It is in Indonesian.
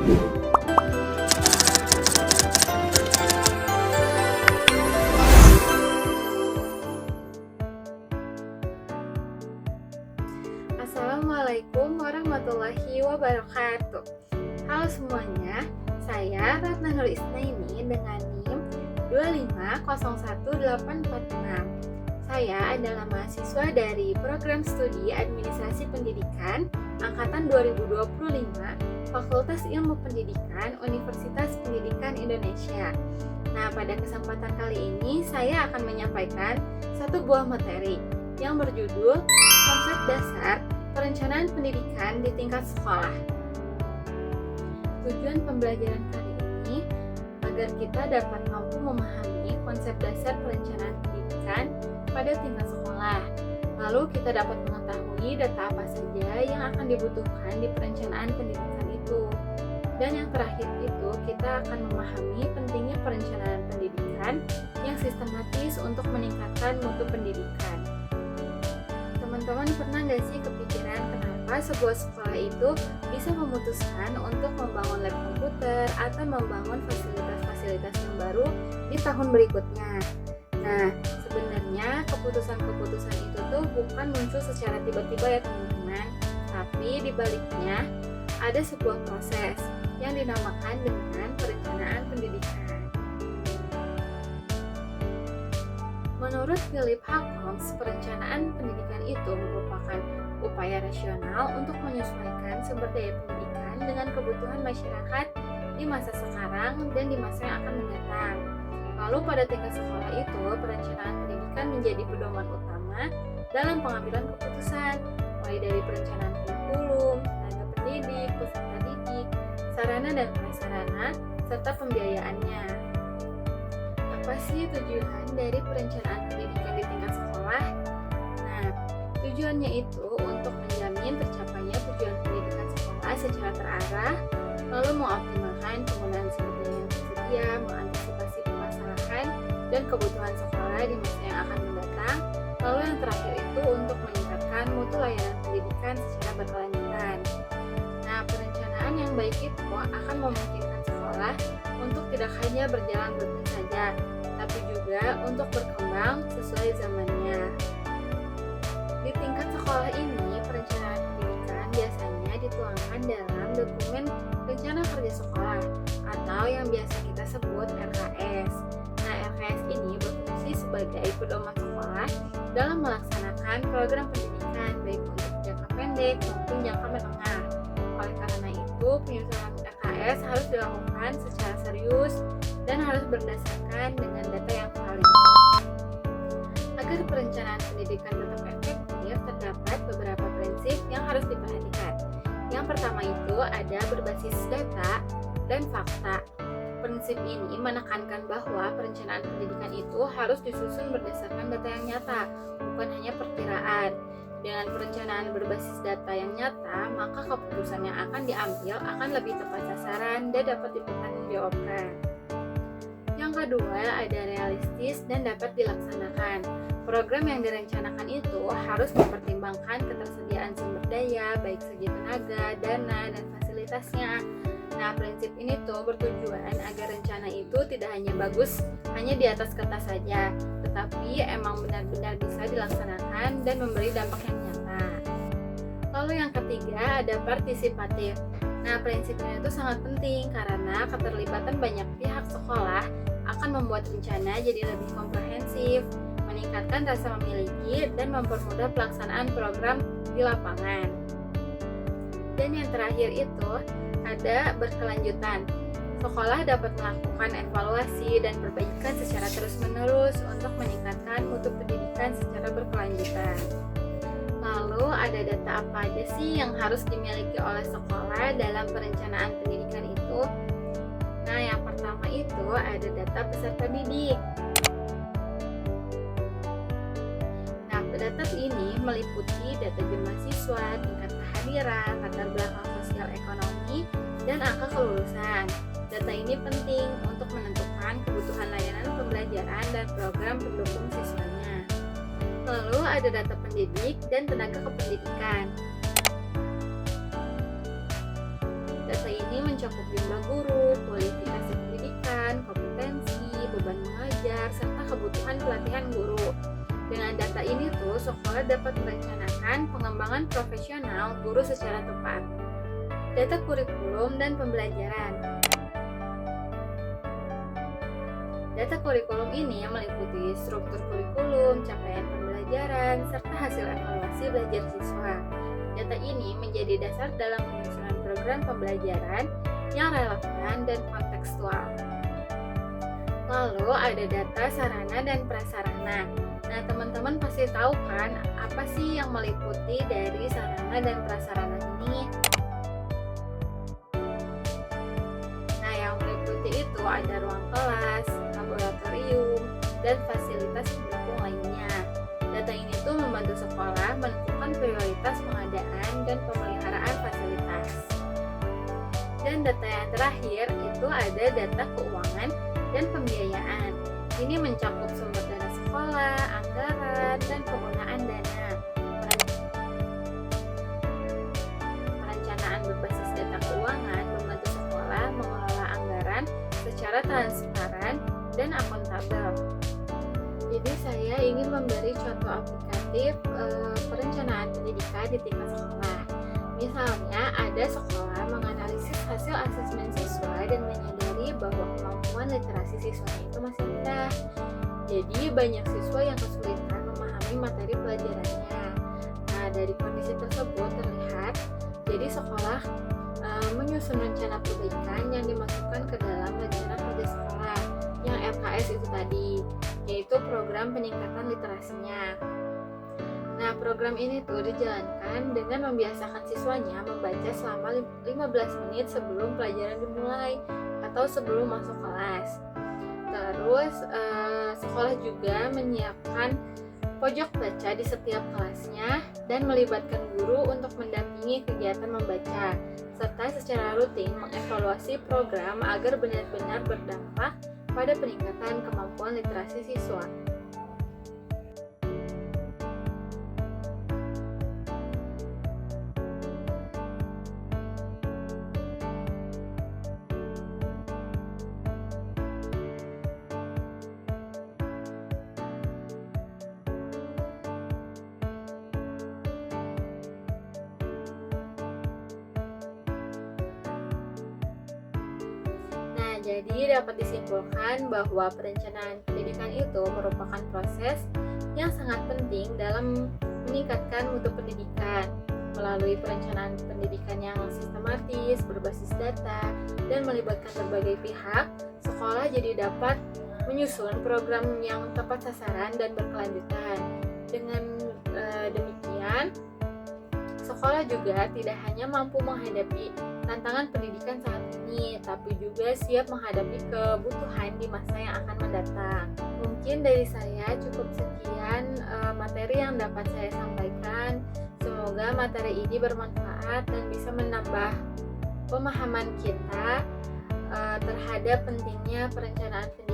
Assalamualaikum warahmatullahi wabarakatuh. Halo semuanya, saya Ratna Nur Isnaini dengan NIM 2501846. Saya adalah mahasiswa dari Program Studi Administrasi Pendidikan Angkatan 2025 Fakultas Ilmu Pendidikan Universitas Pendidikan Indonesia. Nah, pada kesempatan kali ini saya akan menyampaikan satu buah materi yang berjudul Konsep Dasar Perencanaan Pendidikan di Tingkat Sekolah. Tujuan pembelajaran kali ini agar kita dapat mampu memahami konsep dasar perencanaan pendidikan pada tingkat sekolah. Lalu kita dapat mengetahui data apa saja yang akan dibutuhkan di perencanaan pendidikan itu. Dan yang terakhir itu, kita akan memahami pentingnya perencanaan pendidikan yang sistematis untuk meningkatkan mutu pendidikan. Teman-teman pernah nggak sih kepikiran kenapa sebuah sekolah itu bisa memutuskan untuk membangun lab komputer atau membangun fasilitas-fasilitas yang baru di tahun berikutnya? Nah, sebenarnya keputusan-keputusan itu tuh bukan muncul secara tiba-tiba ya teman-teman, tapi di baliknya ada sebuah proses yang dinamakan dengan perencanaan pendidikan. Menurut Philip Hawkins, perencanaan pendidikan itu merupakan upaya rasional untuk menyesuaikan sumber daya pendidikan dengan kebutuhan masyarakat di masa sekarang dan di masa yang akan mendatang. Lalu pada tingkat sekolah itu, perencanaan pendidikan menjadi pedoman utama dalam pengambilan keputusan, mulai dari perencanaan kurikulum, tenaga pendidik, peserta didik, sarana dan prasarana, serta pembiayaannya. Apa sih tujuan dari perencanaan pendidikan di tingkat sekolah? Nah, tujuannya itu untuk menjamin tercapainya tujuan pendidikan sekolah secara terarah, lalu mengoptimalkan penggunaan sumber daya yang tersedia, mengantisipasi permasalahan dan kebutuhan sekolah di masa yang akan mendatang, lalu yang terakhir itu untuk meningkatkan mutu layanan pendidikan secara berkelanjutan. Nah, perencanaan yang baik itu akan memungkinkan sekolah untuk tidak hanya berjalan begitu saja, tapi juga untuk berkembang sesuai zamannya. Di tingkat sekolah ini, perencanaan pendidikan biasanya dituangkan dalam dokumen rencana kerja sekolah atau yang biasa kita sebut RKS. Nah, RKS ini berfungsi sebagai pedoman sekolah dalam melaksanakan program pendidikan baik untuk jangka pendek maupun jangka menengah. Oleh karena itu, penyusunan RKS harus dilakukan secara serius dan harus berdasarkan dengan data yang valid. Agar perencanaan pendidikan tetap efektif, terdapat beberapa prinsip yang harus diperhatikan. Yang pertama itu ada berbasis data dan fakta. Prinsip ini menekankan bahwa perencanaan pendidikan itu harus disusun berdasarkan data yang nyata, bukan hanya perkiraan. Dengan perencanaan berbasis data yang nyata, maka keputusan yang akan diambil akan lebih tepat sasaran dan dapat dipertanggungjawabkan. Yang kedua, ada realistis dan dapat dilaksanakan. Program yang direncanakan itu harus mempertimbangkan ketersediaan sumber daya, baik segi tenaga, dana, dan fasilitasnya. Nah, prinsip ini tuh bertujuan agar rencana itu tidak hanya bagus, hanya di atas kertas saja, tetapi emang benar-benar bisa dilaksanakan dan memberi dampak yang nyata. Lalu yang ketiga ada partisipatif. Nah, prinsip ini tuh sangat penting karena keterlibatan banyak pihak sekolah akan membuat rencana jadi lebih komprehensif, meningkatkan rasa memiliki, dan mempermudah pelaksanaan program di lapangan. Dan yang terakhir itu ada berkelanjutan. Sekolah dapat melakukan evaluasi dan perbaikan secara terus-menerus untuk meningkatkan mutu pendidikan secara berkelanjutan. Lalu ada data apa aja sih yang harus dimiliki oleh sekolah dalam perencanaan pendidikan itu? Nah, yang pertama itu ada data peserta didik. Nah, data ini meliputi data jumlah siswa, tingkat kehadiran, latar belakang sosial ekonomi, dan angka kelulusan. Data ini penting untuk menentukan kebutuhan layanan pembelajaran dan program pendukung siswanya. Lalu ada data pendidik dan tenaga kependidikan. Data ini mencoba mencakup jumlah guru, kualifikasi pendidikan, kompetensi, beban mengajar, serta kebutuhan pelatihan guru. Dengan data ini sekolah dapat merencanakan pengembangan profesional guru secara tepat. Data kurikulum dan pembelajaran. Data kurikulum ini meliputi struktur kurikulum, capaian pembelajaran, serta hasil evaluasi belajar siswa. Data ini menjadi dasar dalam penyusunan program pembelajaran yang relevan dan kontekstual. Lalu ada data sarana dan prasarana. Nah, teman-teman pasti tahu kan apa sih yang meliputi dari sarana dan prasarana ini? Nah, yang meliputi itu ada ruang kelas, laboratorium, dan fasilitas pendukung lainnya. Data ini membantu sekolah menentukan prioritas pengadaan dan pemeliharaan fasilitas. Dan data yang terakhir itu ada data keuangan dan pembiayaan. Ini mencakup sumber dana sekolah, anggaran, dan penggunaan dana. Perencanaan berbasis data keuangan membantu sekolah mengelola anggaran secara transparan dan akuntabel. Jadi saya ingin memberi contoh aplikatif perencanaan pendidikan di tingkat sekolah. Misalnya ada sekolah menganalisis hasil asesmen siswa dan menyadari bahwa kemampuan literasi siswanya itu masih rendah. Jadi banyak siswa yang kesulitan memahami materi pelajarannya. Nah, dari kondisi tersebut terlihat jadi sekolah menyusun rencana perbaikan yang dimasukkan ke dalam rencana kerja sekolah yang LKS itu tadi, yaitu program peningkatan literasinya. Nah, program ini dijalankan dengan membiasakan siswanya membaca selama 15 menit sebelum pelajaran dimulai atau sebelum masuk kelas. Terus, sekolah juga menyiapkan pojok baca di setiap kelasnya dan melibatkan guru untuk mendampingi kegiatan membaca, serta secara rutin mengevaluasi program agar benar-benar berdampak pada peningkatan kemampuan literasi siswa. Jadi dapat disimpulkan bahwa perencanaan pendidikan itu merupakan proses yang sangat penting dalam meningkatkan mutu pendidikan. Melalui perencanaan pendidikan yang sistematis, berbasis data, dan melibatkan berbagai pihak, sekolah jadi dapat menyusun program yang tepat sasaran dan berkelanjutan. Dengan demikian, sekolah juga tidak hanya mampu menghadapi tantangan pendidikan saat ini, tapi juga siap menghadapi kebutuhan di masa yang akan mendatang. Mungkin dari saya cukup sekian materi yang dapat saya sampaikan. Semoga materi ini bermanfaat dan bisa menambah pemahaman kita terhadap pentingnya perencanaan pendidikan